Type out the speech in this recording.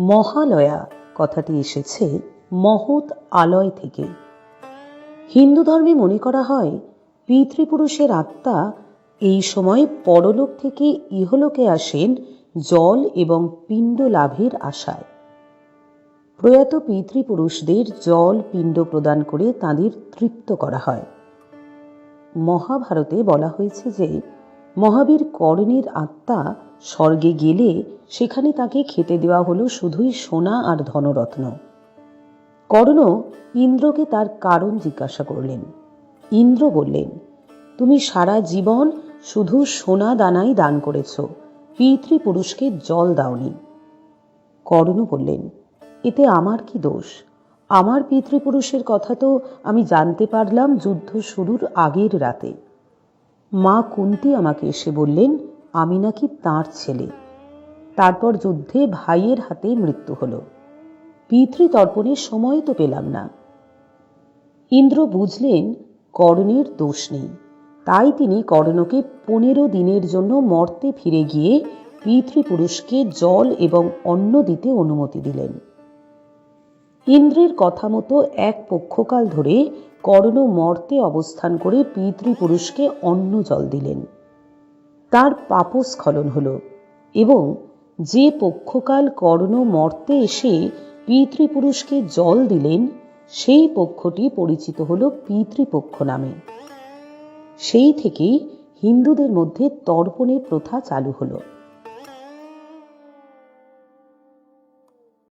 মহালয়া কথাটি এসেছে মহৎ আলয় থেকে। হিন্দু ধর্মে মনে করা হয় পিতৃপুরুষের আত্মা এই সময় পরলোক থেকে ইহলোকে আসেন জল এবং পিণ্ড লাভের আশায়। প্রয়াত পিতৃপুরুষদের জল পিণ্ড প্রদান করে তাদের তৃপ্ত করা হয়। মহাভারতে বলা হয়েছে যে মহাবীর কর্ণের আত্মা স্বর্গে গেলে সেখানে তাকে খেতে দেওয়া হলো শুধুই সোনা আর ধনরত্ন। কর্ণ ইন্দ্রকে তার কারণ জিজ্ঞাসা করলেন। ইন্দ্র বললেন, তুমি সারা জীবন শুধু সোনা দানাই দান করেছ, পিতৃপুরুষকে জল দাওনি। কর্ণ বললেন, এতে আমার কি দোষ? আমার পিতৃপুরুষের কথা তো আমি জানতে পারলাম যুদ্ধ শুরুর আগের রাতে। মা কুন্তী আমাকে এসে বললেন আমি নাকি তাঁর ছেলে। তারপর যুদ্ধে ভাইয়ের হাতে মৃত্যু হলো। পিতৃতর্পণের সময় তো পেলাম না। ইন্দ্র বুঝলেন কর্ণের দোষ নেই, তাই তিনি কর্ণকে 15 দিনের জন্য মর্তে ফিরে গিয়ে পিতৃপুরুষকে জল এবং অন্ন দিতে অনুমতি দিলেন। ইন্দ্রের কথা মতো এক পক্ষকাল ধরে কর্ণ মর্তে অবস্থান করে পিতৃপুরুষকে অন্ন জল দিলেন। তার পাপস্খলন হল এবং যে পক্ষকাল কর্ণ মর্তে এসে পিতৃপুরুষকে জল দিলেন সেই পক্ষটি পরিচিত হল পিতৃপক্ষ নামে। সেই থেকেই হিন্দুদের মধ্যে তর্পণের প্রথা চালু হলো।